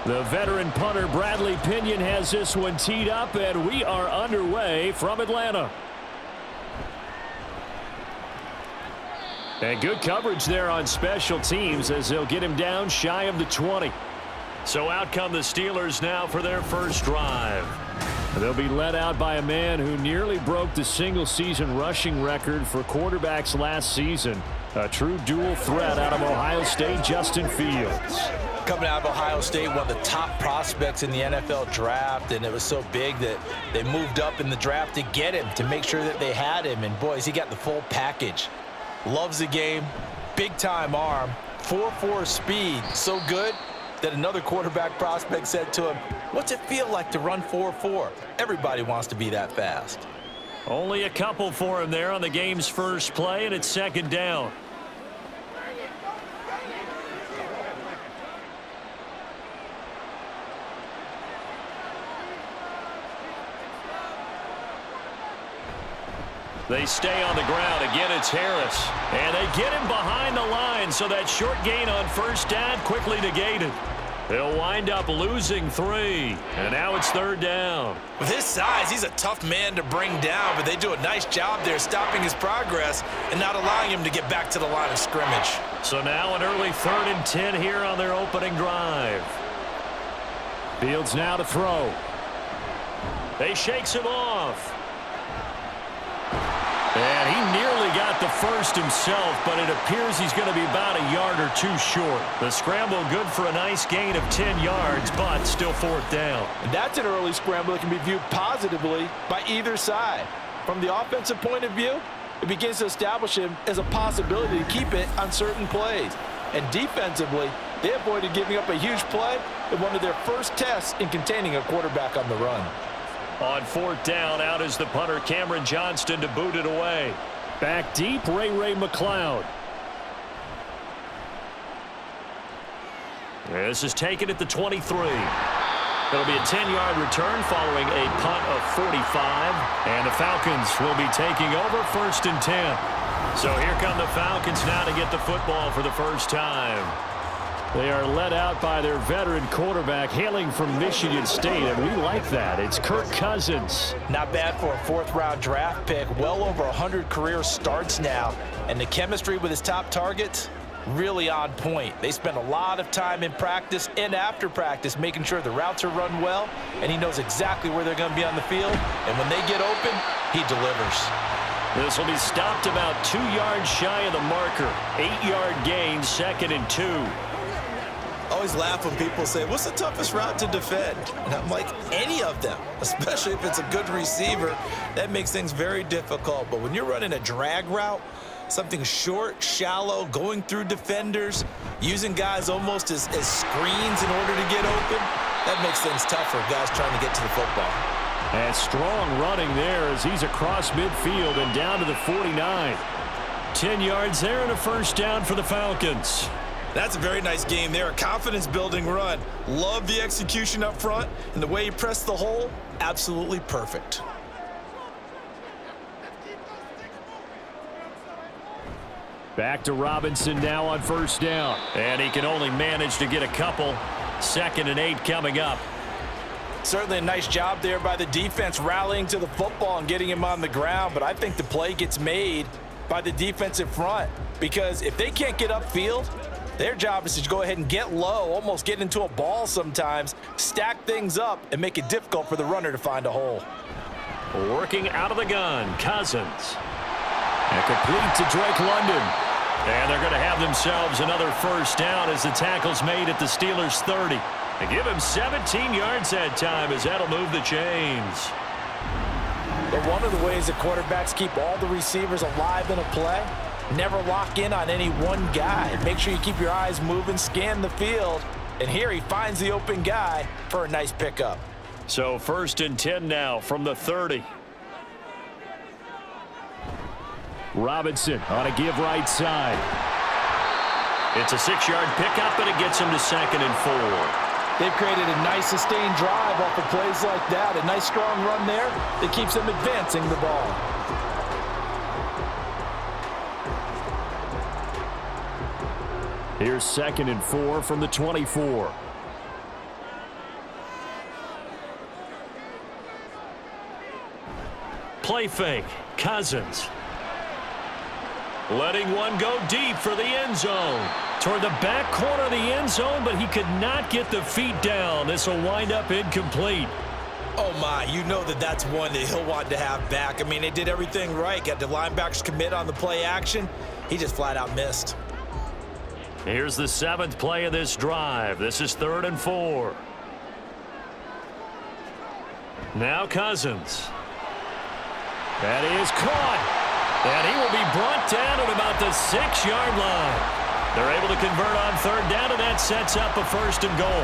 The veteran punter Bradley Pinion has this one teed up, and we are underway from Atlanta. And good coverage there on special teams as they'll get him down shy of the 20. So out come the Steelers now for their first drive. They'll be led out by a man who nearly broke the single-season rushing record for quarterbacks last season. A true dual threat out of Ohio State, Justin Fields. Coming out of Ohio State, one of the top prospects in the NFL draft, and it was so big that they moved up in the draft to get him, to make sure that they had him. And boys, he got the full package. Loves the game, big-time arm, 4.4 speed, so good that another quarterback prospect said to him, "What's it feel like to run 4.4? Everybody wants to be that fast." Only a couple for him there on the game's first play, and it's second down. They stay on the ground. Again, it's Harris. And they get him behind the line, so that short gain on first down quickly negated. They'll wind up losing 3. And now it's third down. With his size, he's a tough man to bring down, but they do a nice job there stopping his progress and not allowing him to get back to the line of scrimmage. So now an early 3rd and 10 here on their opening drive. Fields now to throw. They shakes him off. And he nearly got the first himself, but it appears he's going to be about a yard or 2 short. The scramble good for a nice gain of 10 yards, but still 4th down. And that's an early scramble that can be viewed positively by either side. From the offensive point of view, it begins to establish him as a possibility to keep it on certain plays. And defensively, they avoided giving up a huge play in one of their first tests in containing a quarterback on the run. On 4th down, out is the punter, Cameron Johnston, to boot it away. Back deep, Ray McLeod. This is taken at the 23. It'll be a 10-yard return following a punt of 45. And the Falcons will be taking over 1st and 10. So here come the Falcons now to get the football for the first time. They are led out by their veteran quarterback hailing from Michigan State, and we like that. It's Kirk Cousins. Not bad for a 4th-round draft pick. Well over 100 career starts now. And the chemistry with his top targets, really on point. They spend a lot of time in practice and after practice making sure the routes are run well, and he knows exactly where they're going to be on the field. And when they get open, he delivers. This will be stopped about 2 yards shy of the marker. 8-yard gain, 2nd and 2. I always laugh when people say, what's the toughest route to defend? And I'm like, any of them, especially if it's a good receiver. That makes things very difficult. But when you're running a drag route, something short, shallow, going through defenders, using guys almost as screens in order to get open, that makes things tough for guys trying to get to the football. And strong running there as he's across midfield and down to the 49. 10 yards there and a first down for the Falcons. That's a very nice game there, a confidence-building run. Love the execution up front, and the way he pressed the hole, absolutely perfect. Back to Robinson now on first down. And he can only manage to get a couple. 2nd and 8 coming up. Certainly a nice job there by the defense rallying to the football and getting him on the ground, but I think the play gets made by the defensive front, because if they can't get upfield, their job is to go ahead and get low, almost get into a ball sometimes, stack things up, and make it difficult for the runner to find a hole. Working out of the gun, Cousins. And complete to Drake London. And they're going to have themselves another first down as the tackle's made at the Steelers' 30. They give him 17 yards that time as that'll move the chains. But one of the ways that quarterbacks keep all the receivers alive in a play, never lock in on any one guy. Make sure you keep your eyes moving, scan the field. And here he finds the open guy for a nice pickup. So 1st and 10 now from the 30. Robinson on a give right side. It's a 6-yard pickup, and it gets him to 2nd and 4. They've created a nice sustained drive off of plays like that. A nice strong run there that keeps them advancing the ball. Here's 2nd and 4 from the 24. play fake. Cousins. Letting one go deep for the end zone. Toward the back corner of the end zone, but he could not get the feet down. This will wind up incomplete. Oh, my, you know that's one that he'll want to have back. I mean, they did everything right. Got the linebackers commit on the play action. He just flat out missed. Here's the 7th play of this drive. This is 3rd and 4. Now Cousins. That is caught. And he will be brought down at about the 6-yard line. They're able to convert on 3rd down, and that sets up a 1st and goal.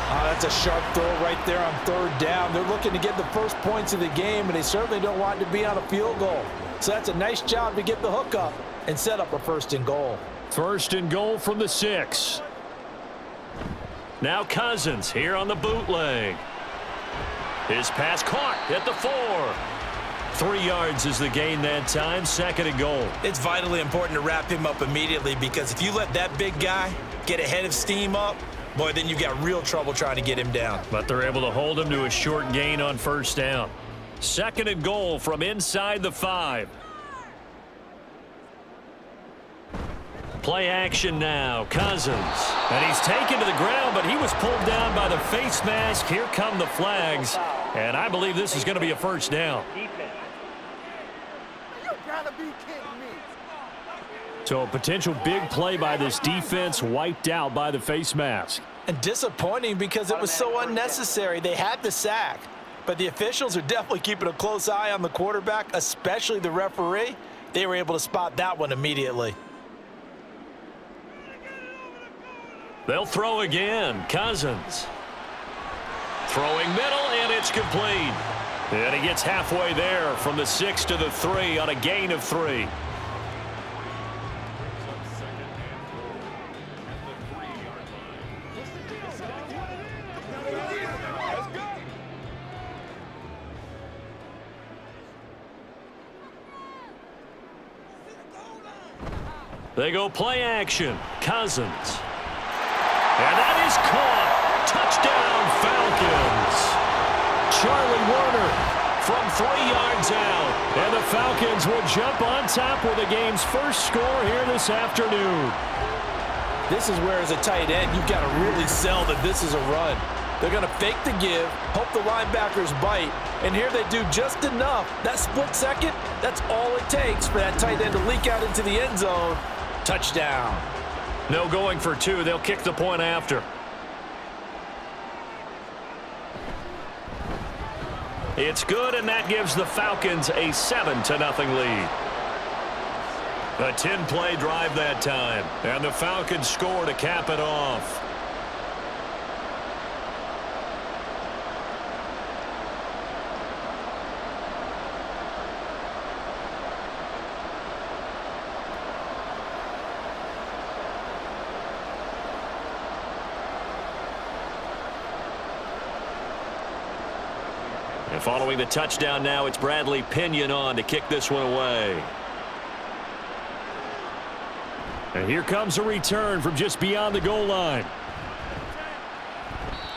Oh, that's a sharp throw right there on 3rd down. They're looking to get the first points of the game, and they certainly don't want it to be on a field goal. So that's a nice job to get the hook up and set up a 1st and goal. 1st and goal from the 6. Now Cousins here on the bootleg. His pass caught at the 4. 3 yards is the gain that time. 2nd and goal. It's vitally important to wrap him up immediately, because if you let that big guy get a head of steam up, boy, then you got real trouble trying to get him down. But they're able to hold him to a short gain on 1st down. 2nd and goal from inside the 5. Play action now. Cousins. And he's taken to the ground, but he was pulled down by the face mask. Here come the flags. And I believe this is going to be a 1st down. So a potential big play by this defense wiped out by the face mask. And disappointing because it was so unnecessary. They had the sack, but the officials are definitely keeping a close eye on the quarterback, especially the referee. They were able to spot that one immediately. They'll throw again. Cousins. Throwing middle, and it's complete. And he gets halfway there from the 6 to the 3 on a gain of 3. They go play action. Cousins. And that is caught. Touchdown, Falcons. Charlie Warner from 3 yards out. And the Falcons will jump on top with the game's first score here this afternoon. This is where, as a tight end, you've got to really sell that this is a run. They're going to fake the give, hope the linebackers bite, and here they do just enough. That split second, that's all it takes for that tight end to leak out into the end zone. Touchdown. No going for 2. They'll kick the point after. It's good, and that gives the Falcons a 7-0 lead. A 10-play drive that time, and the Falcons score to cap it off. And following the touchdown now, it's Bradley Pinion on to kick this one away. And here comes a return from just beyond the goal line.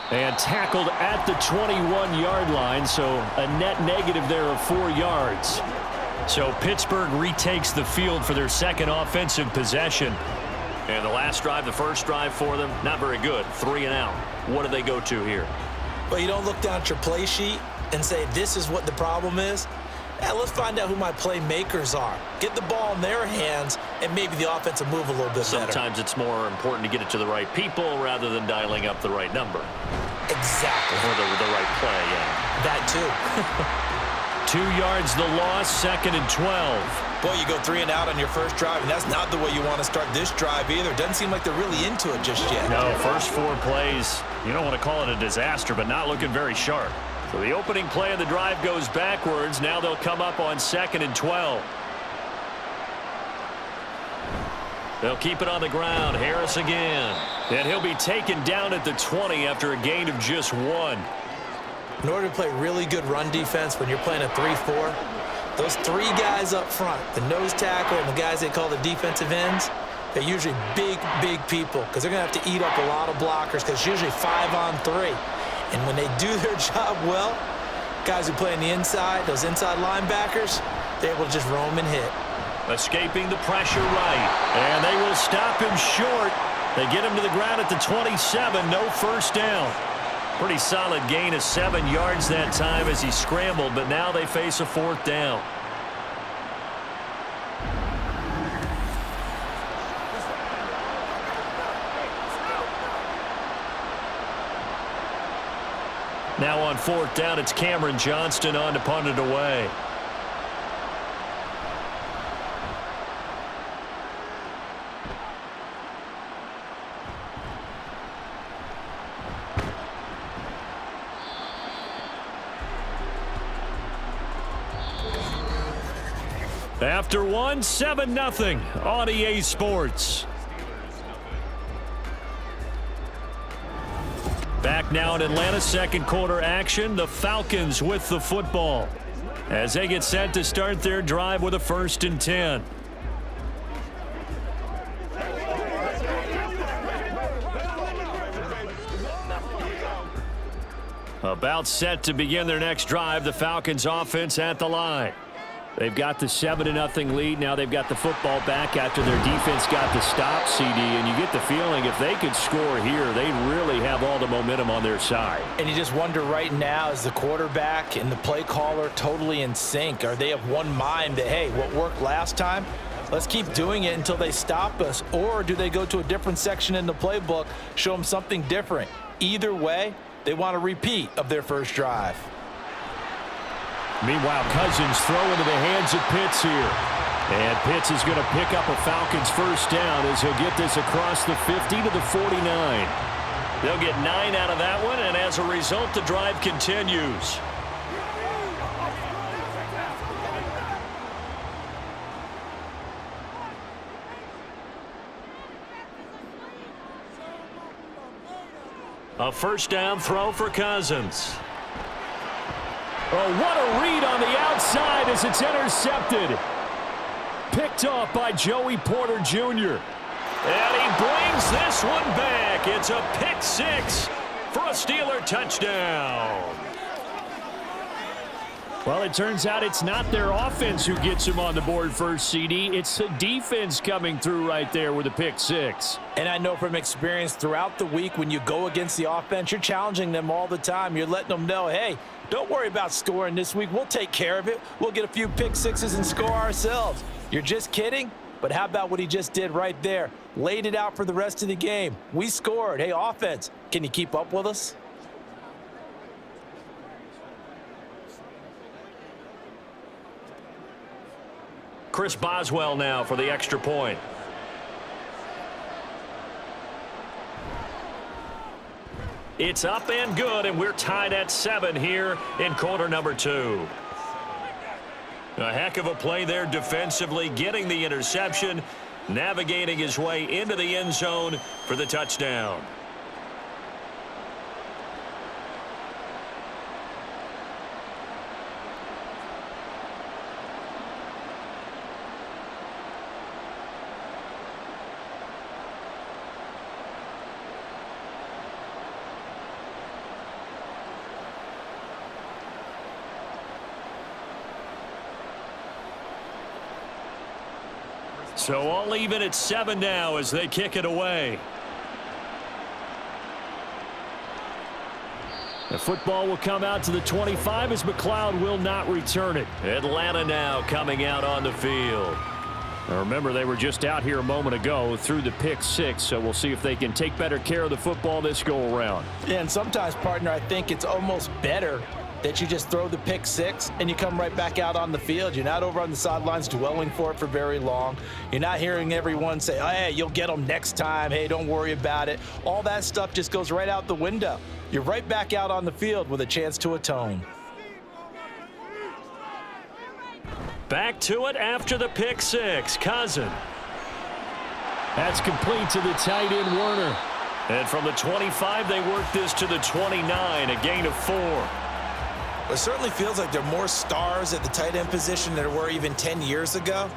And tackled at the 21-yard line, so a net negative there of 4 yards. So Pittsburgh retakes the field for their second offensive possession. And the last drive, the first drive for them, not very good. 3 and out. What do they go to here? Well, you don't look down at your play sheet and say, this is what the problem is. Yeah, let's find out who my playmakers are. Get the ball in their hands, and maybe the offense will move a little bit better. Sometimes it's more important to get it to the right people rather than dialing up the right number. Exactly. Or the right play, yeah. That too. 2 yards the loss, 2nd and 12. Boy, you go 3 and out on your first drive, and that's not the way you want to start this drive either. Doesn't seem like they're really into it just yet. No, first 4 plays, you don't want to call it a disaster, but not looking very sharp. So the opening play of the drive goes backwards. Now they'll come up on 2nd and 12. They'll keep it on the ground. Harris again. And he'll be taken down at the 20 after a gain of just 1. In order to play really good run defense when you're playing a 3-4, those 3 guys up front, the nose tackle and the guys they call the defensive ends, they're usually big, big people because they're going to have to eat up a lot of blockers because it's usually 5 on 3. And when they do their job well, Guys who play on the inside, those inside linebackers, they're able to just roam and hit. Escaping the pressure right. And they will stop him short. They get him to the ground at the 27. No first down. Pretty solid gain of 7 yards that time as he scrambled, but now they face a 4th down. Now on 4th down, it's Cameron Johnston on to punt it away. After one, 7-0 on EA Sports. Back now in Atlanta, second quarter action. The Falcons with the football as they get set to start their drive with a 1st and 10. About set to begin their next drive. The Falcons offense at the line. They've got the 7-0 lead. Now they've got the football back after their defense got the stop, CD. And you get the feeling if they could score here, they really have all the momentum on their side. And you just wonder right now, is the quarterback and the play caller totally in sync? Are they of one mind that, hey, what worked last time, let's keep doing it until they stop us? Or do they go to a different section in the playbook, show them something different? Either way, they want a repeat of their first drive. Meanwhile, Cousins throw into the hands of Pitts here. And Pitts is going to pick up a Falcons first down as he'll get this across the 50 to the 49. They'll get 9 out of that one, and as a result, the drive continues. A first down throw for Cousins. Oh, what a read on the outside as it's intercepted. Picked off by Joey Porter Jr. And he brings this one back. It's a pick 6 for a Steeler touchdown. Well, it turns out it's not their offense who gets him on the board first, CD. It's the defense coming through right there with a pick 6. And I know from experience throughout the week when you go against the offense, you're challenging them all the time. You're letting them know, hey, don't worry about scoring this week. We'll take care of it. We'll get a few pick 6s and score ourselves. You're just kidding? But how about what he just did right there? Laid it out for the rest of the game. We scored. Hey, offense, can you keep up with us? Chris Boswell now for the extra point. It's up and good, and we're tied at 7 here in quarter number 2. A heck of a play there defensively, getting the interception, navigating his way into the end zone for the touchdown. So all even at 7 now as they kick it away. The football will come out to the 25 as McLeod will not return it. Atlanta now coming out on the field. Now remember, they were just out here a moment ago through the pick 6, so we'll see if they can take better care of the football this go around. Yeah, and sometimes, partner, I think it's almost better that you just throw the pick 6 and you come right back out on the field. You're not over on the sidelines dwelling for it for very long. You're not hearing everyone say, oh, hey, you'll get them next time. Hey, don't worry about it. All that stuff just goes right out the window. You're right back out on the field with a chance to atone. Back to it after the pick 6. Cousin. That's complete to the tight end, Werner. And from the 25, they work this to the 29, a gain of 4. It certainly feels like there are more stars at the tight end position than there were even 10 years ago.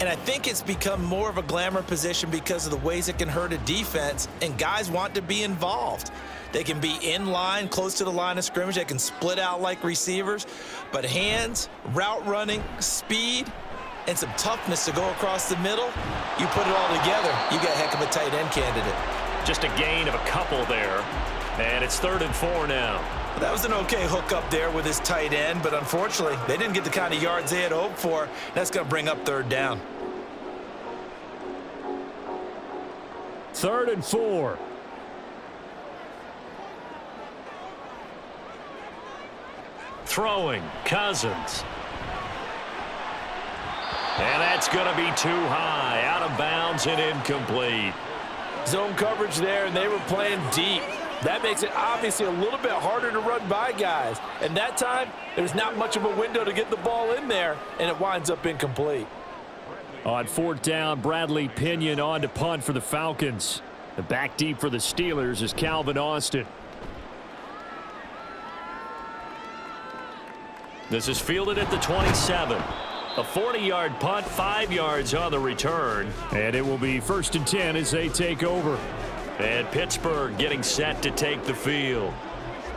And I think it's become more of a glamour position because of the ways it can hurt a defense, and guys want to be involved. They can be in line, close to the line of scrimmage. They can split out like receivers. But hands, route running, speed, and some toughness to go across the middle, you put it all together, you got a heck of a tight end candidate. Just a gain of a couple there. And it's 3rd and 4 now. Well, that was an okay hook up there with his tight end, but unfortunately, they didn't get the kind of yards they had hoped for. That's going to bring up 3rd down. 3rd and 4. Throwing, Cousins. And that's going to be too high, out of bounds and incomplete. Zone coverage there, and they were playing deep. That makes it obviously a little bit harder to run by guys. And that time, there's not much of a window to get the ball in there, and it winds up incomplete. On 4th down, Bradley Pinion on to punt for the Falcons. The back deep for the Steelers is Calvin Austin. This is fielded at the 27. A 40-yard punt, 5 yards on the return. And it will be 1st and 10 as they take over. And Pittsburgh getting set to take the field.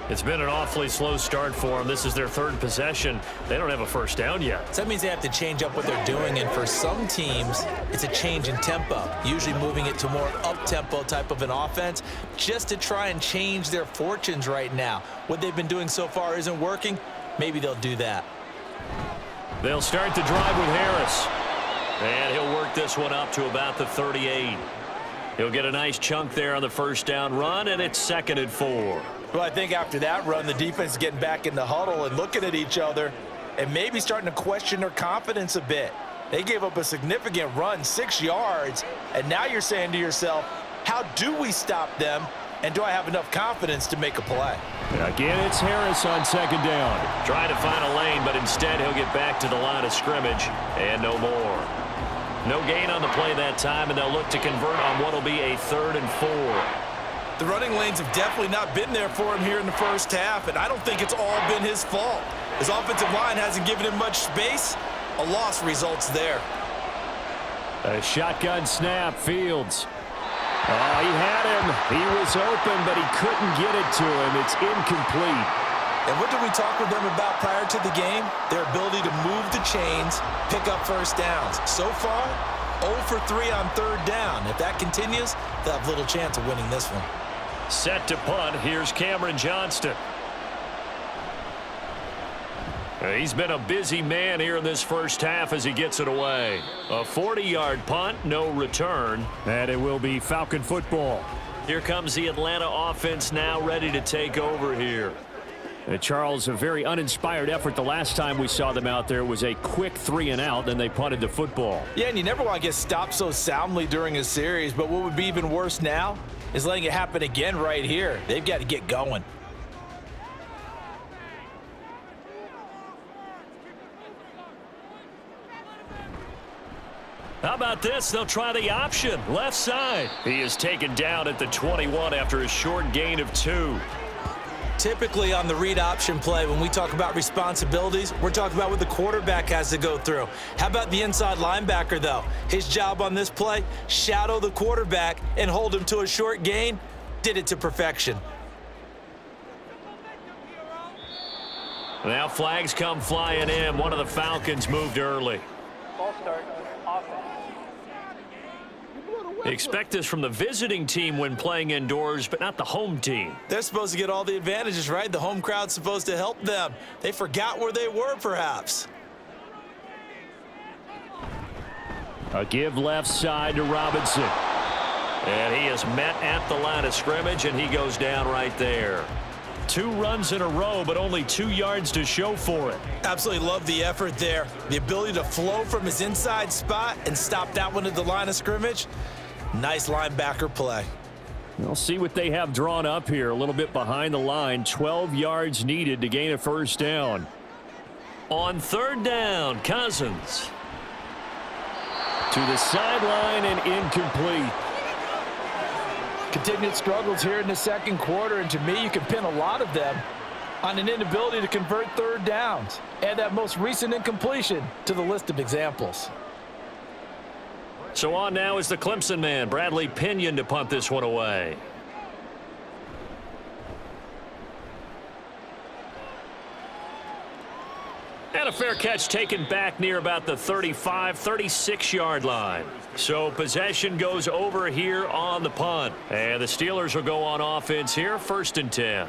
It's been an awfully slow start for them. This is their 3rd possession. They don't have a 1st down yet. So that means they have to change up what they're doing, and for some teams, it's a change in tempo, usually moving it to more up-tempo type of an offense just to try and change their fortunes right now. What they've been doing so far isn't working. Maybe they'll do that. They'll start the drive with Harris. And he'll work this one up to about the 38. He'll get a nice chunk there on the 1st down run, and it's 2nd and 4. Well, I think after that run, the defense is getting back in the huddle and looking at each other and maybe starting to question their confidence a bit. They gave up a significant run, 6 yards, and now you're saying to yourself, how do we stop them, and do I have enough confidence to make a play? Again, it's Harris on 2nd down. Trying to find a lane, but instead he'll get back to the line of scrimmage, and no more. No gain on the play that time, and they'll look to convert on what will be a 3rd and 4. The running lanes have definitely not been there for him here in the 1st half, and I don't think it's all been his fault. His offensive line hasn't given him much space. A loss results there. A shotgun snap, Fields. Oh, he had him. He was open, but he couldn't get it to him. It's incomplete. And what did we talk with them about prior to the game? Their ability to move the chains, pick up 1st downs. So far, 0 for 3 on 3rd down. If that continues, they'll have little chance of winning this one. Set to punt. Here's Cameron Johnston. He's been a busy man here in this 1st half as he gets it away. A 40-yard punt, no return, and it will be Falcon football. Here comes the Atlanta offense now ready to take over here. Charles, a very uninspired effort the last time we saw them out there was a quick 3-and-out, then they punted the football. Yeah, and you never want to get stopped so soundly during a series, but what would be even worse now is letting it happen again right here. They've got to get going. How about this? They'll try the option. Left side. He is taken down at the 21 after a short gain of 2. Typically on the read option play, when we talk about responsibilities, we're talking about what the quarterback has to go through. How about the inside linebacker, though? His job on this play, shadow the quarterback and hold him to a short gain. Did it to perfection. Now flags come flying in. One of the Falcons moved early. Ball start, offense. Expect this from the visiting team when playing indoors, but not the home team. They're supposed to get all the advantages, right? The home crowd's supposed to help them. They forgot where they were, perhaps. A give left side to Robinson. And he is met at the line of scrimmage, and he goes down right there. 2 runs in a row, but only 2 yards to show for it. Absolutely love the effort there. The ability to flow from his inside spot and stop that one at the line of scrimmage. Nice linebacker play. We'll see what they have drawn up here. A little bit behind the line. 12 yards needed to gain a 1st down. On 3rd down, Cousins. To the sideline and incomplete. Continued struggles here in the 2nd quarter, and to me, you can pin a lot of them on an inability to convert 3rd downs. Add that most recent incompletion to the list of examples. So on now is the Clemson man, Bradley Pinion, to punt this one away. And a fair catch taken back near about the 35, 36-yard line. So possession goes over here on the punt. And the Steelers will go on offense here, 1st and 10.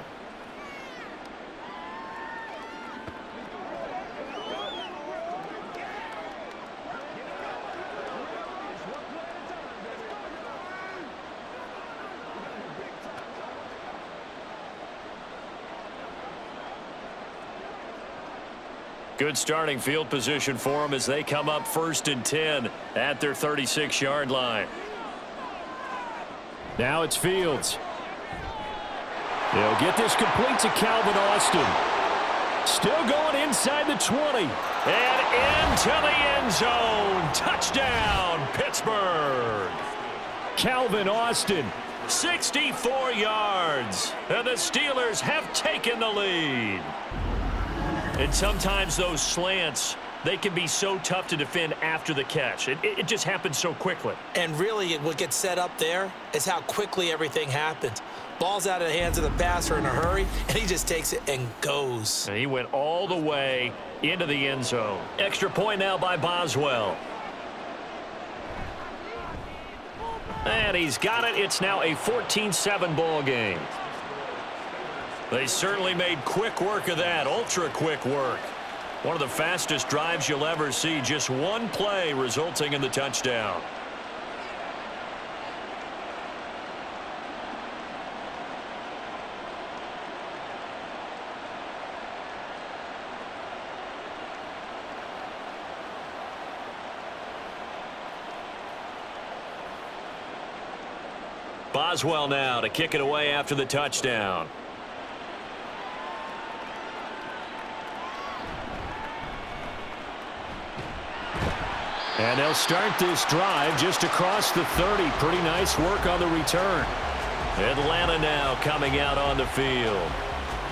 Good starting field position for them as they come up 1st and 10 at their 36-yard line. Now it's Fields. They'll get this complete to Calvin Austin. Still going inside the 20. And into the end zone. Touchdown, Pittsburgh. Calvin Austin, 64 yards. And the Steelers have taken the lead. And sometimes those slants, they can be so tough to defend after the catch. It just happens so quickly. And really, what gets set up there is how quickly everything happens. Ball's out of the hands of the passer in a hurry, and he just takes it and goes. And he went all the way into the end zone. Extra point now by Boswell. And he's got it. It's now a 14-7 ball game. They certainly made quick work of that, ultra quick work. One of the fastest drives you'll ever see, just one play resulting in the touchdown. Boswell now to kick it away after the touchdown. And they'll start this drive just across the 30. Pretty nice work on the return. Atlanta now coming out on the field.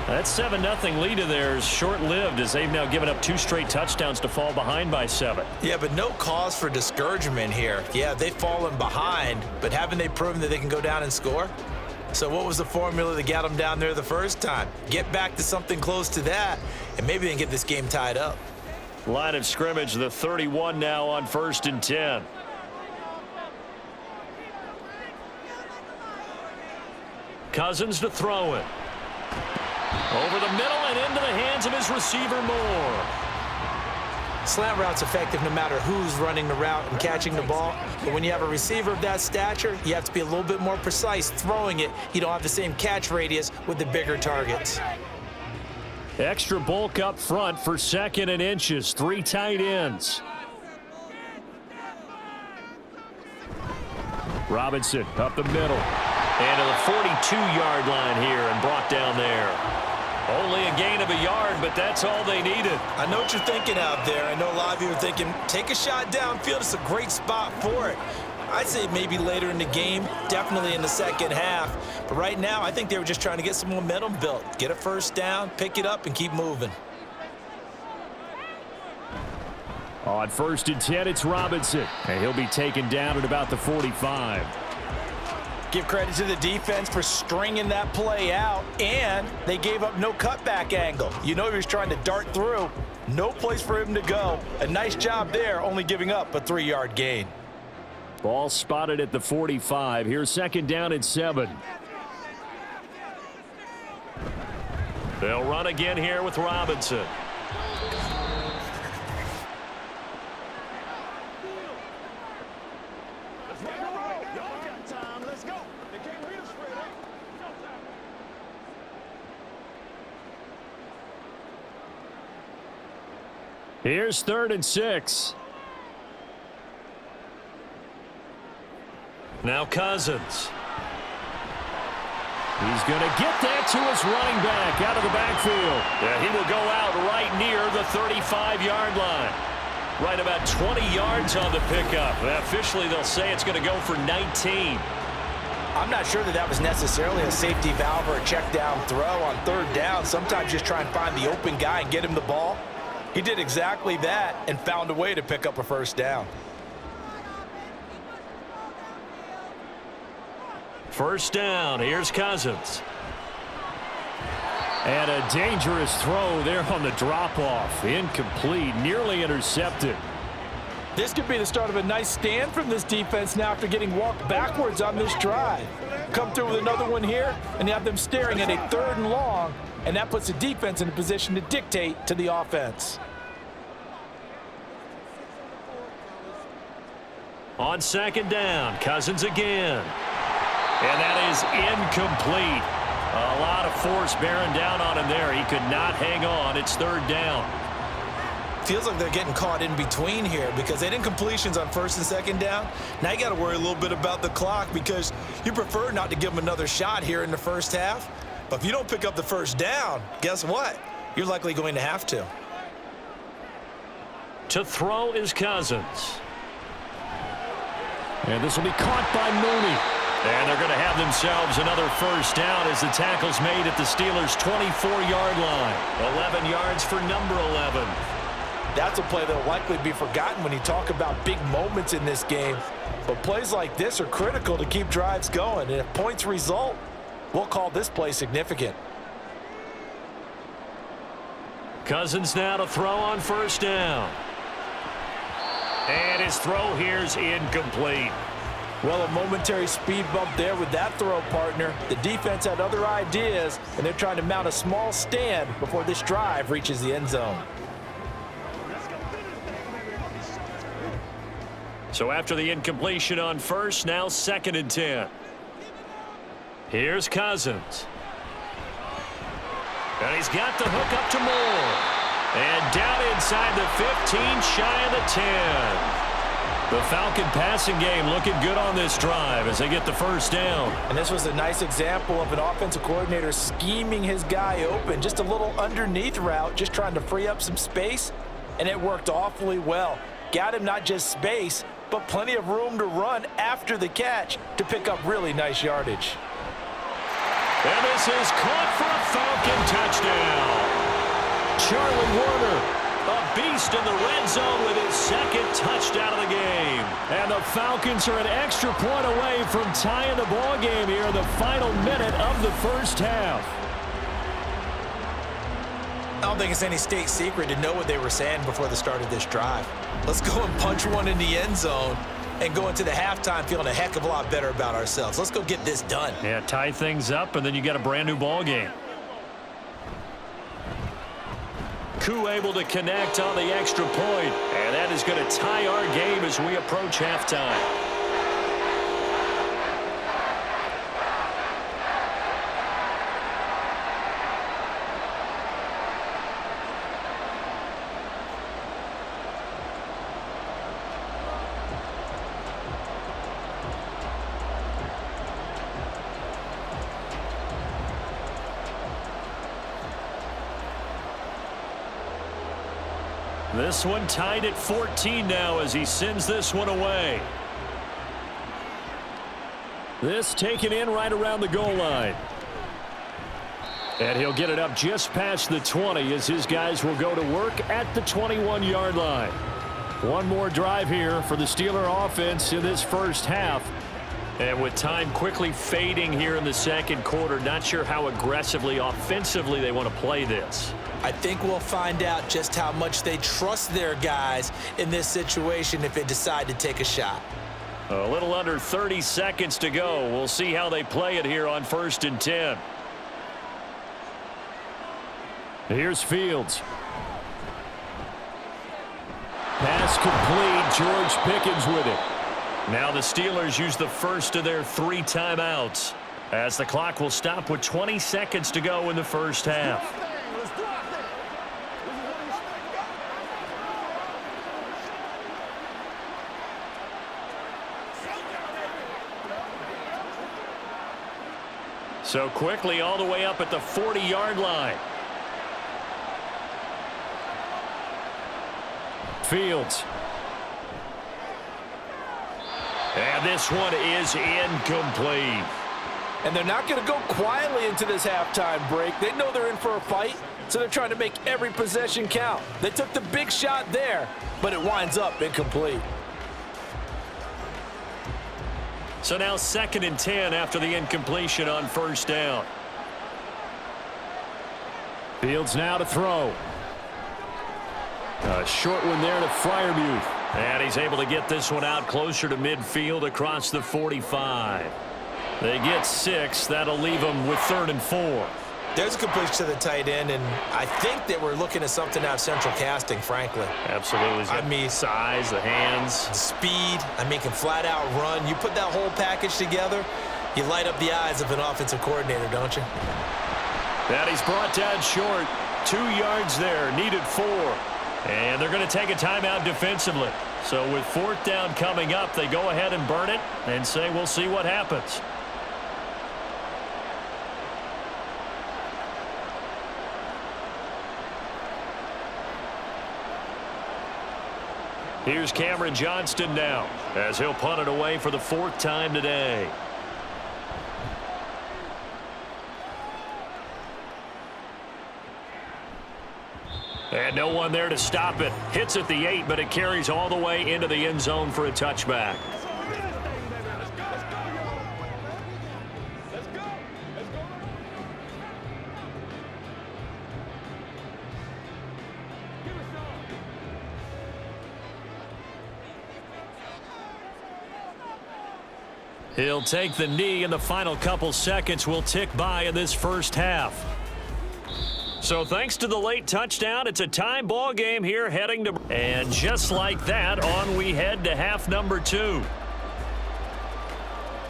That 7-0 lead of theirs short-lived as they've now given up 2 straight touchdowns to fall behind by 7. Yeah, but no cause for discouragement here. Yeah, they've fallen behind, but haven't they proven that they can go down and score? So what was the formula that got them down there the first time? Get back to something close to that, and maybe they can get this game tied up. Line of scrimmage, the 31 now on 1st and 10. Cousins to throw it. Over the middle and into the hands of his receiver Moore. Slant route's effective no matter who's running the route and catching the ball. But when you have a receiver of that stature, you have to be a little bit more precise throwing it. You don't have the same catch radius with the bigger targets. Extra bulk up front for 2nd and inches. 3 tight ends. Robinson up the middle. And to the 42-yard line here and brought down there. Only a gain of a yard, but that's all they needed. I know what you're thinking out there. I know a lot of you are thinking, take a shot downfield. It's a great spot for it. I'd say maybe later in the game, definitely in the second half. But right now, I think they were just trying to get some momentum built. Get a first down, pick it up, and keep moving. On 1st and 10, it's Robinson. And he'll be taken down at about the 45. Give credit to the defense for stringing that play out, and they gave up no cutback angle. You know he was trying to dart through. No place for him to go. A nice job there, only giving up a 3-yard gain. Ball spotted at the 45. Here's 2nd down and 7. They'll run again here with Robinson. Here's 3rd and 6. Now Cousins. He's going to get that to his running back out of the backfield. Yeah, he will go out right near the 35-yard line. Right about 20 yards on the pickup. Officially, they'll say it's going to go for 19. I'm not sure that was necessarily a safety valve or a check down throw on 3rd down. Sometimes just try and find the open guy and get him the ball. He did exactly that and found a way to pick up a first down. First down, here's Cousins. And a dangerous throw there on the drop-off. Incomplete, nearly intercepted. This could be the start of a nice stand from this defense now after getting walked backwards on this drive. Come through with another one here, and you have them staring at a 3rd and long, and that puts the defense in a position to dictate to the offense. On 2nd down, Cousins again. And that is incomplete. A lot of force bearing down on him there. He could not hang on. It's 3rd down. Feels like they're getting caught in between here because they didn't completions on 1st and 2nd down. Now you got to worry a little bit about the clock because you prefer not to give them another shot here in the 1st half. But if you don't pick up the 1st down, guess what? You're likely going to have to. To throw is Cousins. And this will be caught by Mooney. And they're going to have themselves another 1st down as the tackle's made at the Steelers' 24-yard line. 11 yards for number 11. That's a play that will likely be forgotten when you talk about big moments in this game. But plays like this are critical to keep drives going. And if points result, we'll call this play significant. Cousins now to throw on 1st down. And his throw here's incomplete. Well, a momentary speed bump there with that throw, partner. The defense had other ideas, and they're trying to mount a small stand before this drive reaches the end zone. So after the incompletion on 1st, now 2nd and 10. Here's Cousins. And he's got the hook up to Moore. And down inside the 15, shy of the 10. The Falcon passing game looking good on this drive as they get the 1st down. And this was a nice example of an offensive coordinator scheming his guy open. Just a little underneath route, just trying to free up some space. And it worked awfully well. Got him not just space, but plenty of room to run after the catch to pick up really nice yardage. And this is caught for a Falcon touchdown. Charlie Warner, a beast in the red zone with his 2nd touchdown of the game. And the Falcons are an extra point away from tying the ball game here in the final minute of the 1st half. I don't think it's any state secret to know what they were saying before the start of this drive. Let's go and punch one in the end zone and go into the halftime feeling a heck of a lot better about ourselves. Let's go get this done. Yeah, tie things up, and then you get a brand new ball game. Koo able to connect on the extra point, and that is going to tie our game as we approach halftime. This one tied at 14 now as he sends this one away. This taken in right around the goal line. And he'll get it up just past the 20 as his guys will go to work at the 21-yard line. One more drive here for the Steeler offense in this 1st half. And with time quickly fading here in the 2nd quarter, not sure how aggressively, offensively they want to play this. I think we'll find out just how much they trust their guys in this situation if they decide to take a shot. A little under 30 seconds to go. We'll see how they play it here on 1st and 10. Here's Fields. Pass complete. George Pickens with it. Now the Steelers use the first of their 3 timeouts as the clock will stop with 20 seconds to go in the 1st half. So quickly all the way up at the 40-yard line. Fields. And this one is incomplete. And they're not going to go quietly into this halftime break. They know they're in for a fight, so they're trying to make every possession count. They took the big shot there, but it winds up incomplete. So now 2nd and 10 after the incompletion on first down. Fields now to throw. A short one there to Freiermuth. And he's able to get this one out closer to midfield across the 45. They get 6. That'll leave them with 3rd and 4. There's a completion to the tight end, and I think that we're looking at something out of central casting, frankly. Absolutely. I mean, size, the hands. Speed. I mean, can flat out run. You put that whole package together, you light up the eyes of an offensive coordinator, don't you? And he's brought down short. 2 yards there, needed 4. And they're going to take a timeout defensively. So with 4th down coming up, they go ahead and burn it and say we'll see what happens. Here's Cameron Johnston now as he'll punt it away for the 4th time today. And no one there to stop it. Hits at the 8, but it carries all the way into the end zone for a touchback. He'll take the knee, and the final couple seconds will tick by in this first half. So thanks to the late touchdown, it's a tie ball game here heading to... And just like that, on we head to half number 2.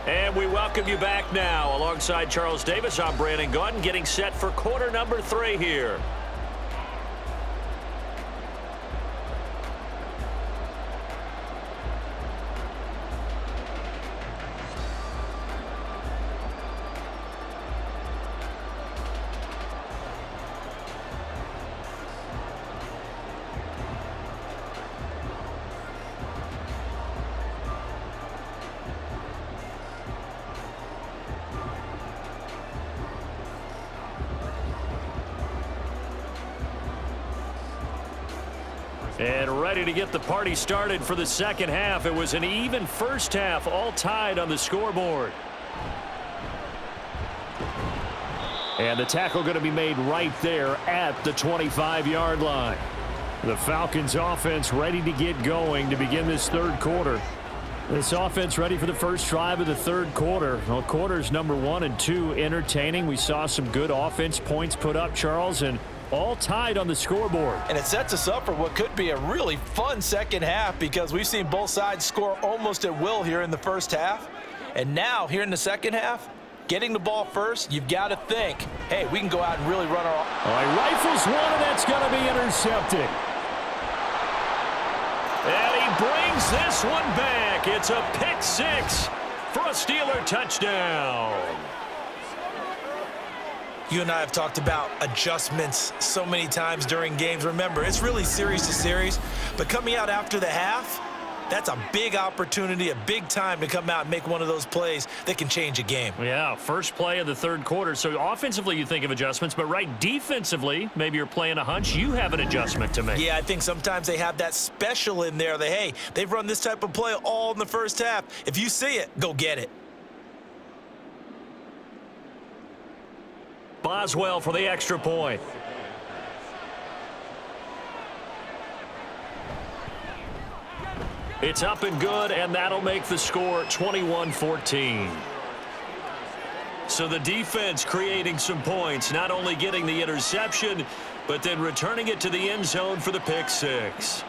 And we welcome you back now. Alongside Charles Davis, I'm Brandon Gaudin, getting set for quarter number 3 here. And ready to get the party started for the second half. It was an even first half, all tied on the scoreboard. And the tackle going to be made right there at the 25-yard line. The Falcons offense ready to get going to begin this third quarter. This offense ready for the first drive of the third quarter. Well, quarters number 1 and 2 entertaining. We saw some good offense points put up, Charles, and all tied on the scoreboard. And it sets us up for what could be a really fun second half because we've seen both sides score almost at will here in the first half. And now, here in the second half, getting the ball first, you've got to think, hey, we can go out and really run our... All right, rifles one, and that's going to be intercepted. And he brings this one back. It's a pick 6 for a Steeler touchdown. You and I have talked about adjustments so many times during games. Remember, it's really series to series, but coming out after the half, that's a big opportunity, a big time to come out and make one of those plays that can change a game. Yeah, first play of the third quarter. So offensively, you think of adjustments, but right defensively, maybe you're playing a hunch. You have an adjustment to make. Yeah, I think sometimes they have that special in there that, hey, they've run this type of play all in the first half. If you see it, go get it. Boswell for the extra point. It's up and good, and that'll make the score 21-14. So the defense creating some points, not only getting the interception, but then returning it to the end zone for the pick 6.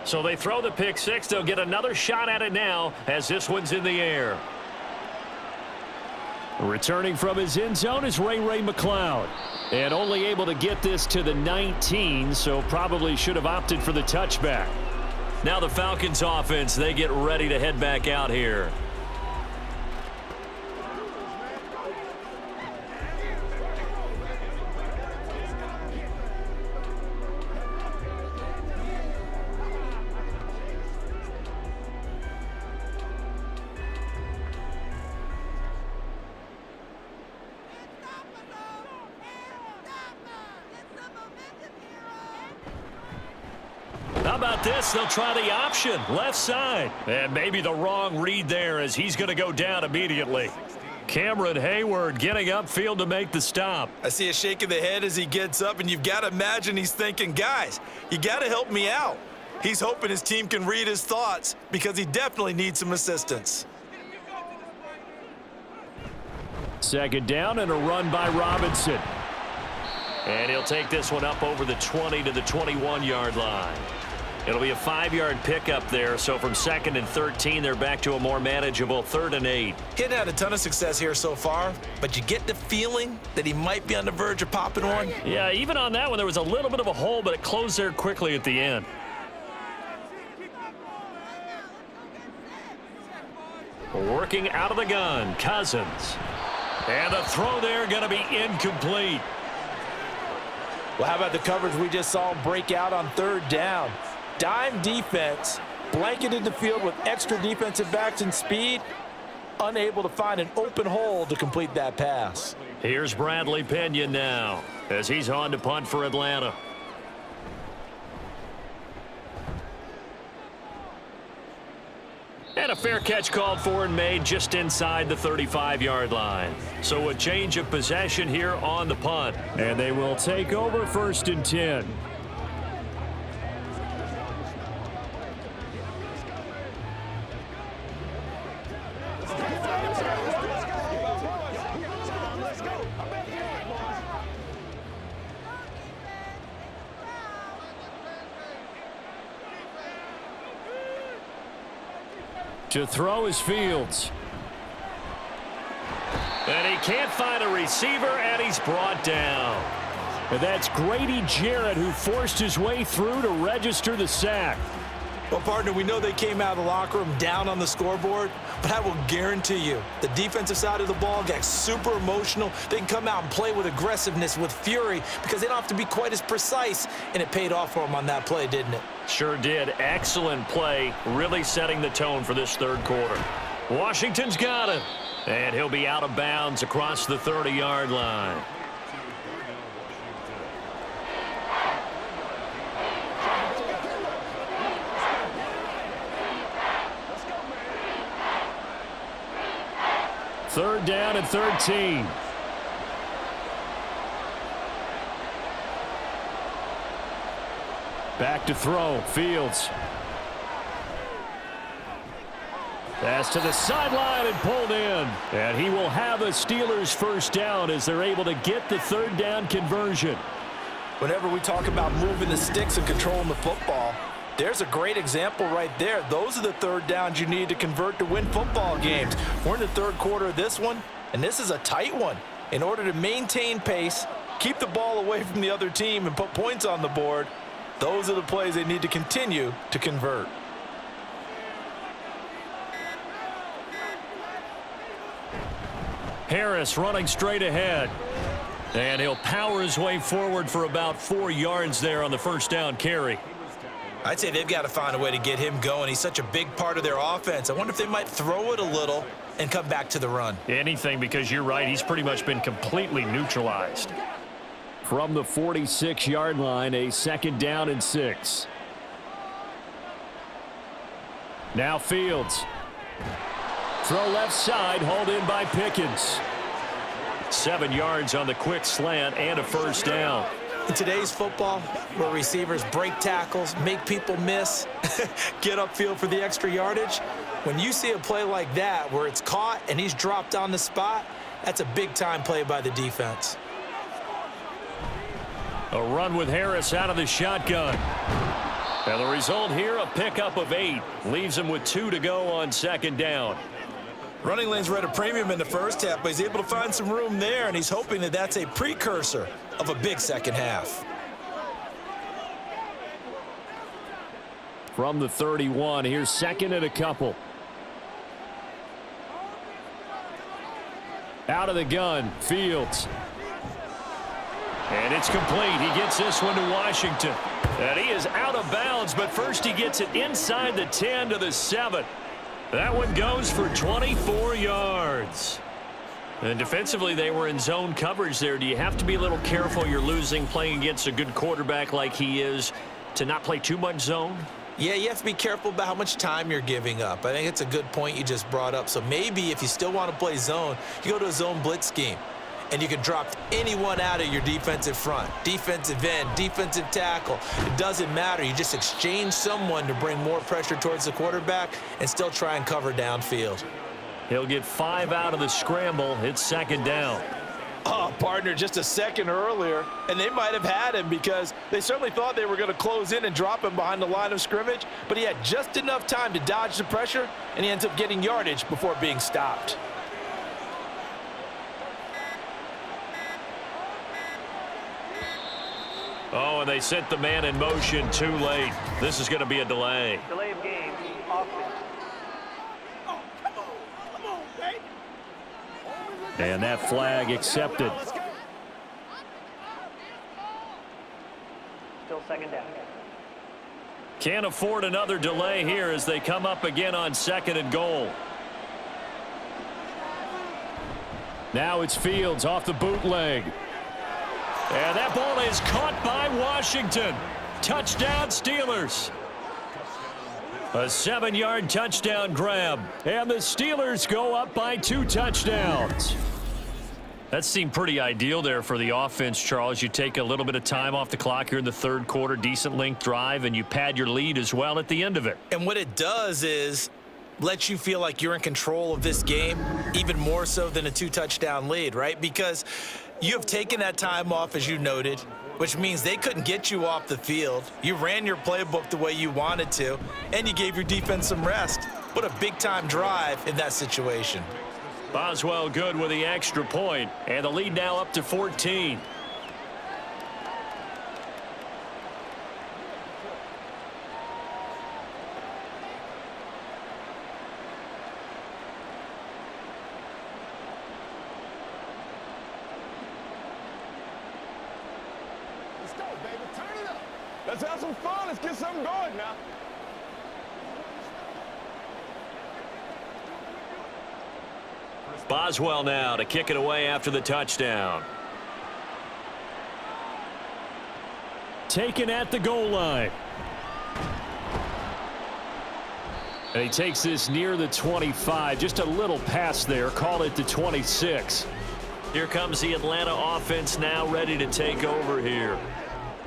So they throw the pick 6. They'll get another shot at it now as this one's in the air. Returning from his end zone is Ray McLeod. And only able to get this to the 19, so probably should have opted for the touchback. Now the Falcons offense, they get ready to head back out here. How about this? They'll try the option, left side. And maybe the wrong read there as he's going to go down immediately. Cameron Hayward getting upfield to make the stop. I see a shake of the head as he gets up, and you've got to imagine he's thinking, guys, you got to help me out. He's hoping his team can read his thoughts because he definitely needs some assistance. Second down and a run by Robinson. And he'll take this one up over the 20 to the 21-yard line. It'll be a 5-yard pickup there, so from 2nd and 13, they're back to a more manageable 3rd and 8. He hadn't had a ton of success here so far, but you get the feeling that he might be on the verge of popping one. Yeah, even on that one, there was a little bit of a hole, but it closed there quickly at the end. Working out of the gun, Cousins. And the throw there going to be incomplete. Well, how about the coverage we just saw break out on 3rd down? Dime defense, blanketed the field with extra defensive backs and speed, unable to find an open hole to complete that pass. Here's Bradley Pinion now as he's on to punt for Atlanta. And a fair catch called for and made just inside the 35-yard line. So a change of possession here on the punt. And they will take over 1st and 10. To throw is Fields. And he can't find a receiver, and he's brought down. And that's Grady Jarrett who forced his way through to register the sack. Well, partner, we know they came out of the locker room down on the scoreboard, but I will guarantee you the defensive side of the ball got super emotional. They can come out and play with aggressiveness, with fury, because they don't have to be quite as precise, and it paid off for them on that play, didn't it? Sure did. Excellent play, really setting the tone for this 3rd quarter. Washington's got it, and he'll be out of bounds across the 30-yard line. Third down and 13. Back to throw. Fields. Pass to the sideline and pulled in. And he will have a Steelers 1st down as they're able to get the 3rd down conversion. Whenever we talk about moving the sticks and controlling the football, there's a great example right there. Those are the 3rd downs you need to convert to win football games. We're in the 3rd quarter of this one, and this is a tight one. In order to maintain pace, keep the ball away from the other team, and put points on the board, those are the plays they need to continue to convert. Harris running straight ahead. And he'll power his way forward for about 4 yards there on the 1st down carry. I'd say they've got to find a way to get him going. He's such a big part of their offense. I wonder if they might throw it a little and come back to the run. Anything, because you're right, he's pretty much been completely neutralized. From the 46-yard line, a 2nd down and 6. Now Fields. Throw left side, hauled in by Pickens. 7 yards on the quick slant and a 1st down. In today's football, where receivers break tackles, make people miss, get upfield for the extra yardage, when you see a play like that where it's caught and he's dropped on the spot, that's a big-time play by the defense. A run with Harris out of the shotgun. And the result here, a pickup of 8. Leaves him with 2 to go on 2nd down. Running lanes were at a premium in the first half, but he's able to find some room there, and he's hoping that that's a precursor of a big second half. from the 31. Here's second and a couple. Out of the gun, Fields. And it's complete. He gets this one to Washington. And he is out of bounds, but first he gets it inside the 10 to the 7. That one goes for 24 yards. And defensively, they were in zone coverage there. Do you have to be a little careful? You're losing, playing against a good quarterback like he is, to not play too much zone? Yeah, you have to be careful about how much time you're giving up. I think it's a good point you just brought up. So maybe if you still want to play zone, you go to a zone blitz scheme. And you can drop anyone out of your defensive front, defensive end, defensive tackle. It doesn't matter. You just exchange someone to bring more pressure towards the quarterback and still try and cover downfield. He'll get 5 out of the scramble. It's second down. Oh, partner, just a second earlier, and they might have had him because they certainly thought they were going to close in and drop him behind the line of scrimmage, but he had just enough time to dodge the pressure, and he ends up getting yardage before being stopped. Oh, and they sent the man in motion too late. This is going to be a delay. Delay of game, offense. And that flag accepted. Still second down. Can't afford another delay here as they come up again on second and goal. Now it's Fields off the bootleg. And that ball is caught by Washington. Touchdown, Steelers. A 7-yard touchdown grab. And the Steelers go up by 2 touchdowns. That seemed pretty ideal there for the offense, Charles. You take a little bit of time off the clock here in the third quarter, decent length drive, and you pad your lead as well at the end of it. And what it does is lets you feel like you're in control of this game, even more so than a 2-touchdown lead, right? Because you have taken that time off, as you noted, which means they couldn't get you off the field. You ran your playbook the way you wanted to, and you gave your defense some rest. What a big-time drive in that situation. Boswell good with the extra point, and the lead now up to 14. Let's have some fun. Let's get something going now. Boswell now to kick it away after the touchdown. Taken at the goal line. And he takes this near the 25. Just a little pass there. Call it the 26. Here comes the Atlanta offense now ready to take over here.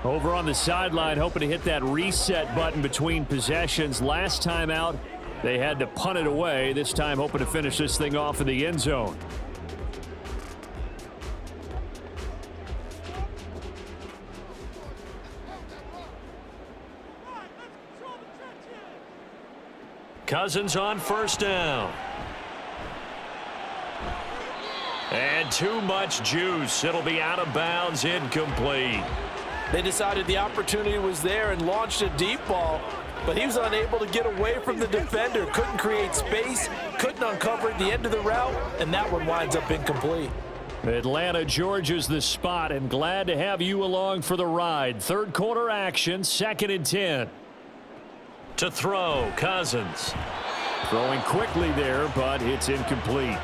Over on the sideline, hoping to hit that reset button between possessions. Last time out, they had to punt it away. This time, hoping to finish this thing off in the end zone. Cousins on first down. And too much juice. It'll be out of bounds, incomplete. They decided the opportunity was there and launched a deep ball, but he was unable to get away from the defender, couldn't create space, couldn't uncover the end of the route, and that one winds up incomplete. Atlanta, Georgia's the spot, and glad to have you along for the ride. Third quarter action, 2nd and 10. To throw, Cousins. Throwing quickly there, but it's incomplete.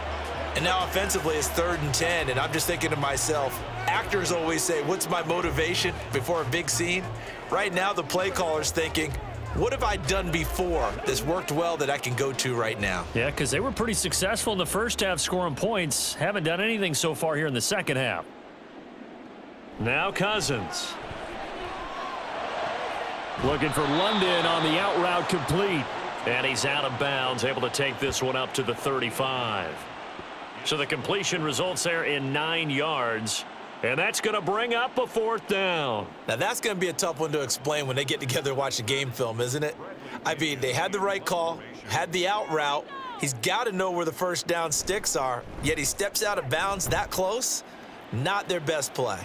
And now offensively it's 3rd and 10, and I'm just thinking to myself, actors always say, what's my motivation before a big scene? Right now the play caller's thinking, what have I done before that's worked well that I can go to right now? Yeah, because they were pretty successful in the first half scoring points. Haven't done anything so far here in the second half. Now Cousins. Looking for London on the out route complete. And he's out of bounds, able to take this one up to the 35. So the completion results there in 9 yards. And that's going to bring up a 4th down. Now that's going to be a tough one to explain when they get together and watch the game film, isn't it? I mean, they had the right call, had the out route. He's got to know where the first down sticks are, yet he steps out of bounds that close. Not their best play.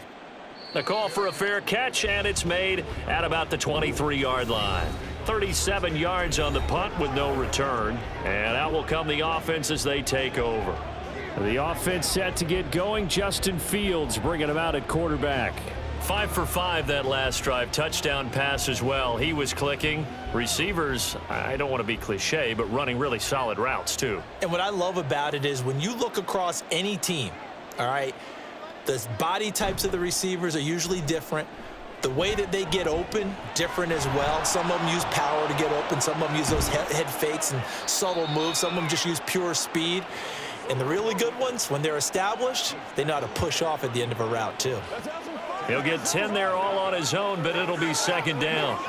The call for a fair catch, and it's made at about the 23-yard line. 37 yards on the punt with no return. And out will come the offense as they take over. The offense set to get going. Justin Fields bringing him out at quarterback. 5 for 5 that last drive. Touchdown pass as well. He was clicking. Receivers, I don't want to be cliche, but running really solid routes too. And what I love about it is when you look across any team, all right, the body types of the receivers are usually different. The way that they get open, different as well. Some of them use power to get open. Some of them use those head fakes and subtle moves. Some of them just use pure speed. And the really good ones, when they're established, they know how to push off at the end of a route too. He'll get 10 there all on his own, but it'll be second down.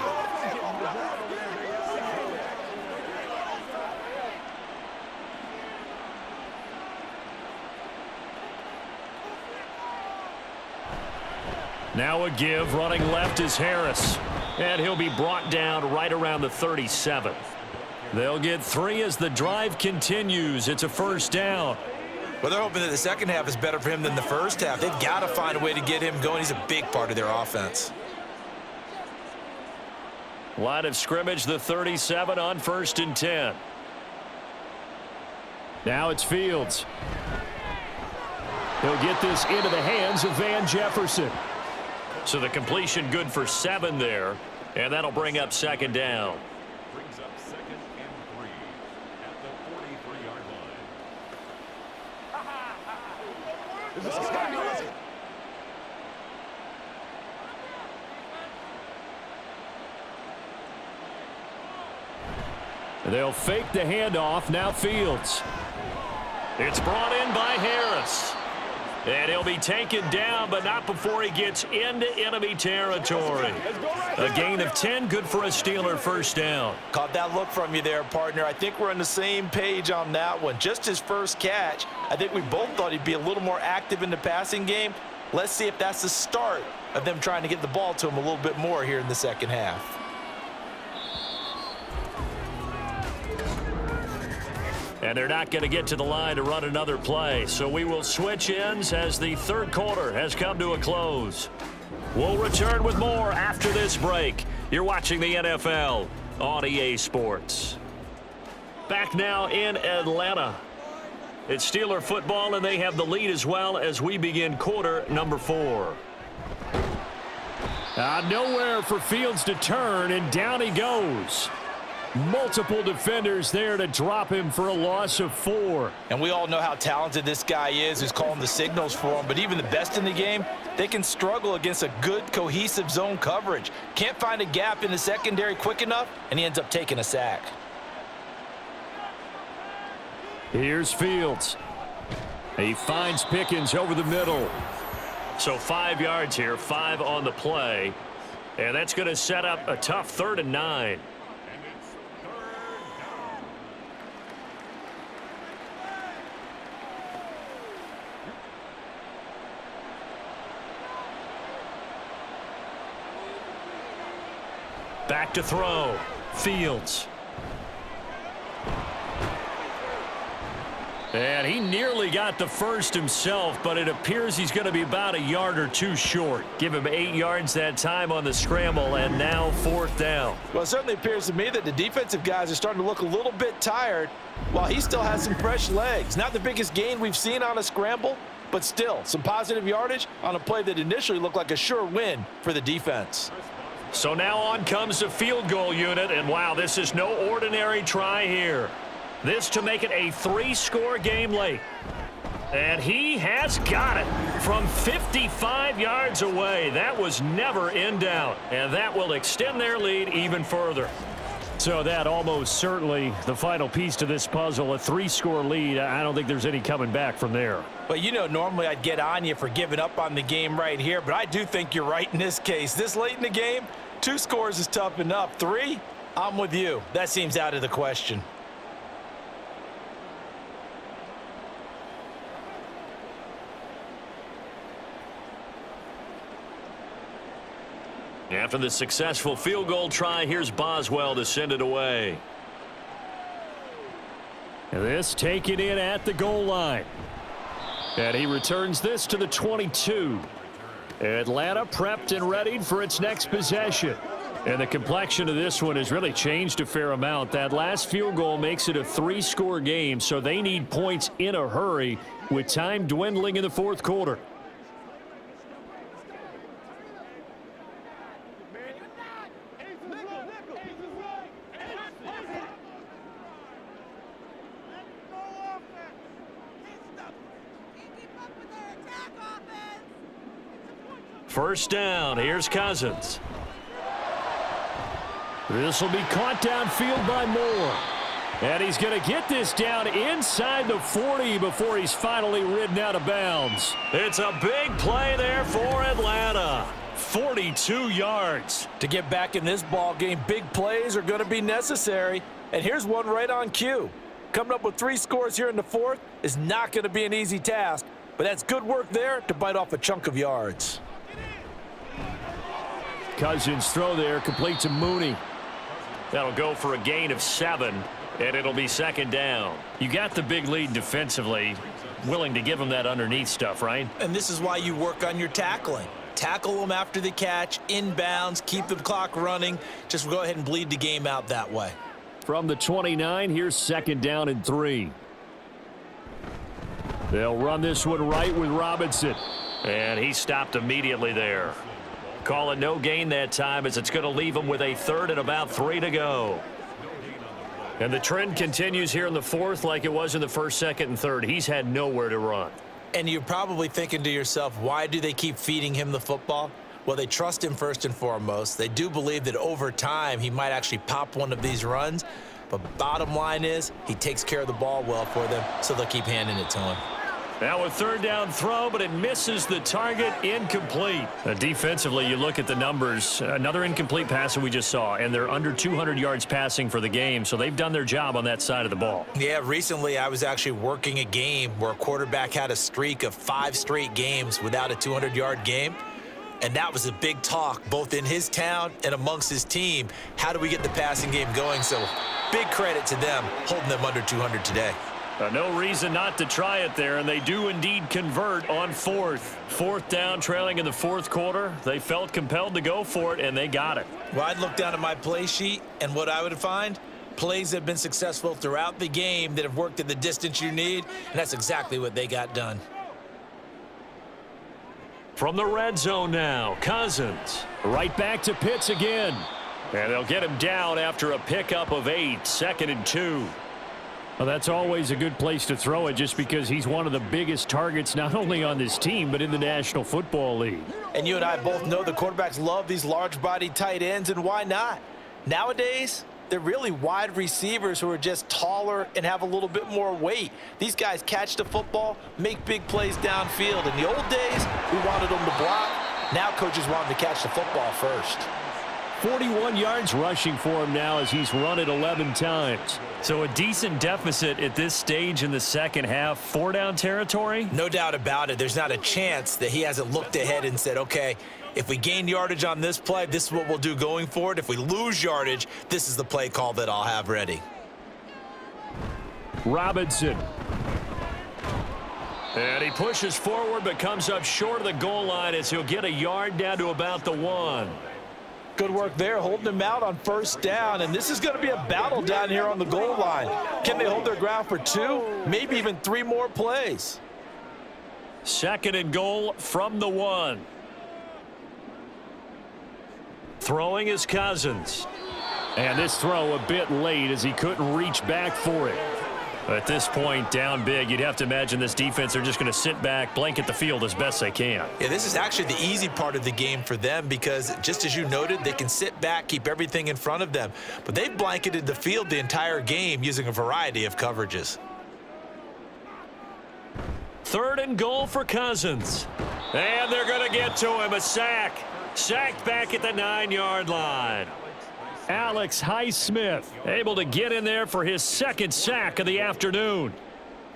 Now a give, running left is Harris. And he'll be brought down right around the 37. They'll get 3 as the drive continues. It's a first down. Well, they're hoping that the second half is better for him than the first half. They've got to find a way to get him going. He's a big part of their offense. Line of scrimmage, the 37 on 1st and 10. Now it's Fields. He'll get this into the hands of Van Jefferson. So the completion good for 7 there, and that'll bring up second down. Brings up 2nd and 3 at the 43-yard line. They'll fake the handoff. Now Fields. It's brought in by Harris. And he'll be taken down, but not before he gets into enemy territory. A gain of 10, good for a Steeler first down. Caught that look from you there, partner. I think we're on the same page on that one. Just his first catch, I think we both thought he'd be a little more active in the passing game. Let's see if that's the start of them trying to get the ball to him a little bit more here in the second half. And they're not going to get to the line to run another play. So we will switch ends as the third quarter has come to a close. We'll return with more after this break. You're watching the NFL on EA Sports. Back now in Atlanta. It's Steeler football, and they have the lead as well as we begin quarter number 4. Nowhere for Fields to turn, and down he goes. Multiple defenders there to drop him for a loss of 4. And we all know how talented this guy is who's calling the signals for him. But even the best in the game, they can struggle against a good, cohesive zone coverage. Can't find a gap in the secondary quick enough, and he ends up taking a sack. Here's Fields. He finds Pickens over the middle. So 5 yards here, 5 on the play. And that's going to set up a tough 3rd and 9. Back to throw. Fields. And he nearly got the first himself, but it appears he's going to be about a yard or 2 short. Give him 8 yards that time on the scramble, and now 4th down. Well, it certainly appears to me that the defensive guys are starting to look a little bit tired while he still has some fresh legs. Not the biggest gain we've seen on a scramble, but still some positive yardage on a play that initially looked like a sure win for the defense. So now on comes the field goal unit, and wow, this is no ordinary try here. This to make it a 3-score game late. And he has got it from 55 yards away. That was never in doubt, and that will extend their lead even further. So that almost certainly the final piece to this puzzle, a 3-score lead. I don't think there's any coming back from there. Well, you know, normally I'd get on you for giving up on the game right here, but I do think you're right in this case. This late in the game, 2 scores is tough enough. 3, I'm with you. That seems out of the question. After the successful field goal try, here's Boswell to send it away. This taken in at the goal line. And he returns this to the 22. Atlanta prepped and readied for its next possession. And the complexion of this one has really changed a fair amount. That last field goal makes it a 3-score game, so they need points in a hurry with time dwindling in the fourth quarter. First down, here's Cousins. This will be caught downfield by Moore. And he's going to get this down inside the 40 before he's finally ridden out of bounds. It's a big play there for Atlanta. 42 yards. To get back in this ball game, big plays are going to be necessary. And here's one right on cue. Coming up with 3 scores here in the fourth is not going to be an easy task, but that's good work there to bite off a chunk of yards. Cousins throw there, complete to Mooney. That'll go for a gain of 7, and it'll be second down. You got the big lead defensively, willing to give them that underneath stuff, right? And this is why you work on your tackling. Tackle them after the catch, inbounds, keep the clock running. Just go ahead and bleed the game out that way. From the 29, here's second down and 3. They'll run this one right with Robinson. And he stopped immediately there. Call it no gain that time, as it's going to leave him with a third and about 3 to go. And the trend continues here in the fourth like it was in the first, second, and third. He's had nowhere to run. And you're probably thinking to yourself, why do they keep feeding him the football? Well, they trust him first and foremost. They do believe that over time he might actually pop one of these runs. But bottom line is he takes care of the ball well for them, so they'll keep handing it to him. Now a third down throw, but it misses the target, incomplete. Defensively, you look at the numbers. Another incomplete pass that we just saw, and they're under 200 yards passing for the game, so they've done their job on that side of the ball. Yeah, recently I was actually working a game where a quarterback had a streak of 5 straight games without a 200-yard game. And that was a big talk, both in his town and amongst his team. How do we get the passing game going? So big credit to them, holding them under 200 today. No reason not to try it there, and they do indeed convert on fourth. Fourth down, trailing in the fourth quarter. They felt compelled to go for it, and they got it. Well, I'd look down at my play sheet, and what I would find, plays that have been successful throughout the game that have worked at the distance you need, and that's exactly what they got done. From the red zone now, Cousins. Right back to Pitts again. And they'll get him down after a pickup of 8, second and 2. Well, that's always a good place to throw it, just because he's one of the biggest targets not only on this team but in the National Football League. And you and I both know the quarterbacks love these large-bodied tight ends, and why not? Nowadays, they're really wide receivers who are just taller and have a little bit more weight. These guys catch the football, make big plays downfield. In the old days, we wanted them to block. Now coaches want them to catch the football first. 41 yards rushing for him now as he's run it 11 times. So a decent deficit at this stage in the second half. 4-down territory? No doubt about it. There's not a chance that he hasn't looked ahead and said, okay, if we gain yardage on this play, this is what we'll do going forward. If we lose yardage, this is the play call that I'll have ready. Robinson. And he pushes forward but comes up short of the goal line as he'll get a yard down to about the 1. Good work there, holding them out on first down, and this is going to be a battle down here on the goal line. Can they hold their ground for 2, maybe even 3 more plays? Second and goal from the 1. Throwing is Cousins. And this throw a bit late as he couldn't reach back for it. At this point, down big, you'd have to imagine this defense are just going to sit back, blanket the field as best they can. Yeah, this is actually the easy part of the game for them because, just as you noted, they can sit back, keep everything in front of them. But they've blanketed the field the entire game using a variety of coverages. Third and goal for Cousins. And they're going to get to him. A sack. Sacked back at the 9-yard line. Alex Highsmith able to get in there for his second sack of the afternoon.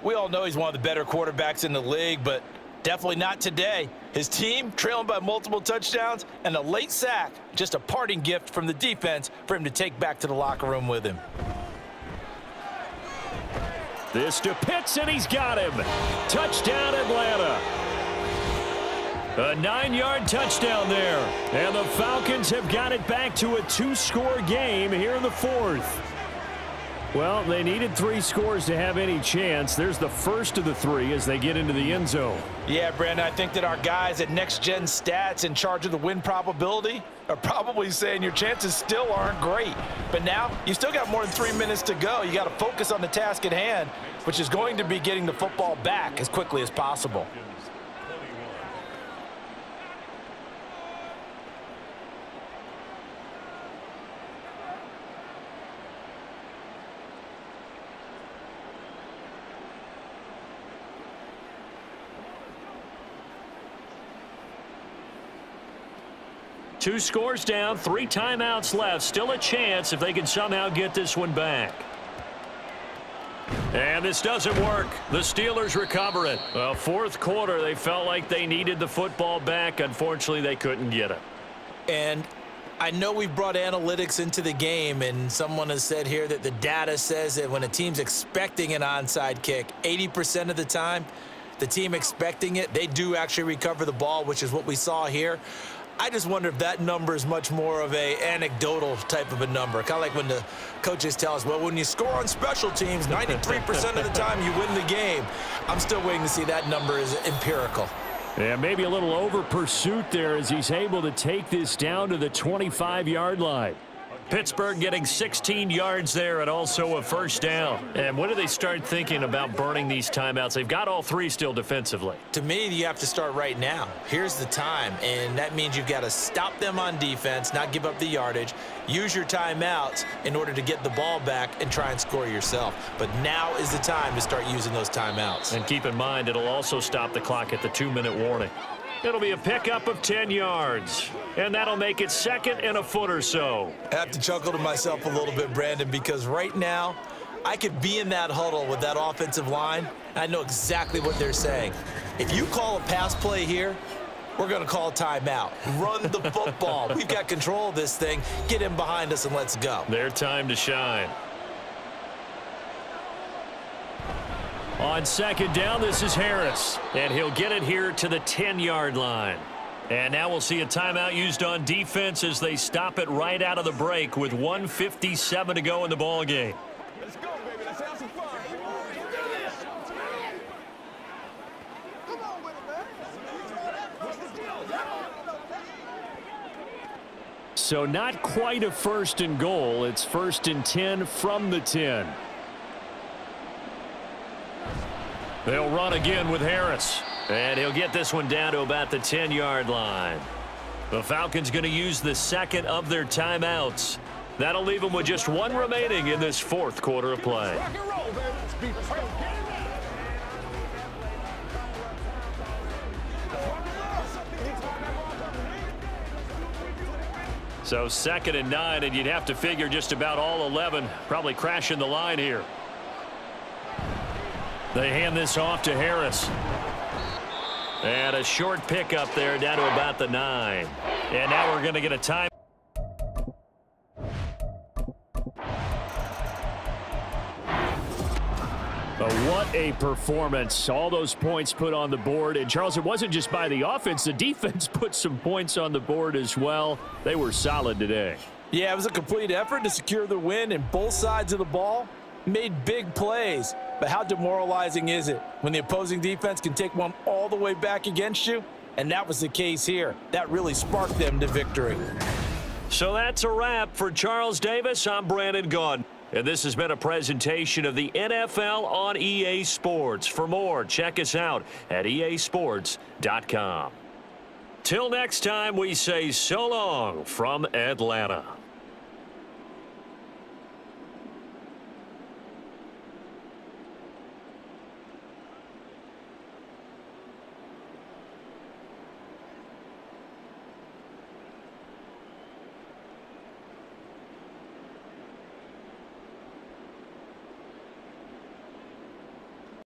We all know he's one of the better quarterbacks in the league, but definitely not today. His team trailing by multiple touchdowns and a late sack, just a parting gift from the defense for him to take back to the locker room with him. This to Pitts, and he's got him. Touchdown, Atlanta. A 9-yard touchdown there. And the Falcons have got it back to a 2-score game here in the fourth. Well, they needed 3 scores to have any chance. There's the first of the 3 as they get into the end zone. Yeah, Brandon, I think that our guys at Next Gen Stats in charge of the win probability are probably saying your chances still aren't great. But now you still got more than 3 minutes to go. You got to focus on the task at hand, which is going to be getting the football back as quickly as possible. Two scores down, 3 timeouts left. Still a chance if they can somehow get this one back. And this doesn't work. The Steelers recover it. Well, fourth quarter, they felt like they needed the football back. Unfortunately, they couldn't get it. And I know we've brought analytics into the game, and someone has said here that the data says that when a team's expecting an onside kick, 80% of the time, the team expecting it, they do actually recover the ball, which is what we saw here. I just wonder if that number is much more of a anecdotal type of a number. Kind of like when the coaches tell us, well, when you score on special teams, 93% of the time you win the game. I'm still waiting to see that number is empirical. Yeah, maybe a little over pursuit there as he's able to take this down to the 25-yard line. Pittsburgh getting 16 yards there and also a first down. And when do they start thinking about burning these timeouts? They've got all 3 still defensively. To me, you have to start right now. Here's the time, and that means you've got to stop them on defense, not give up the yardage, use your timeouts in order to get the ball back and try and score yourself. But now is the time to start using those timeouts. And keep in mind, it'll also stop the clock at the 2-minute warning. It'll be a pickup of 10 yards, and that'll make it second and a foot or so. I have to chuckle to myself a little bit, Brandon, because right now I could be in that huddle with that offensive line, and I know exactly what they're saying. If you call a pass play here, we're going to call a timeout. Run the football. We've got control of this thing. Get in behind us and let's go. Their time to shine. On second down, this is Harris, and he'll get it here to the 10-yard line. And now we'll see a timeout used on defense as they stop it right out of the break with 1:57 to go in the ball game. Let's go, baby. Let's have some fun. Come on with it, man. What's the deal? So not quite a first and goal. It's 1st and 10 from the 10. They'll run again with Harris. And he'll get this one down to about the 10-yard line. The Falcons going to use the second of their timeouts. That'll leave them with just 1 remaining in this fourth quarter of play. Rock and roll, baby. So 2nd and 9, and you'd have to figure just about all 11 probably crashing the line here. They hand this off to Harris. And a short pickup there down to about the 9. And now we're going to get a time. But what a performance. All those points put on the board. And, Charles, it wasn't just by the offense. The defense put some points on the board as well. They were solid today. Yeah, it was a complete effort to secure the win, and both sides of the ball made big plays. But how demoralizing is it when the opposing defense can take one all the way back against you? And that was the case here. That really sparked them to victory. So that's a wrap for Charles Davis. I'm Brandon Gaudin. And this has been a presentation of the NFL on EA Sports. For more, check us out at easports.com. Till next time, we say so long from Atlanta.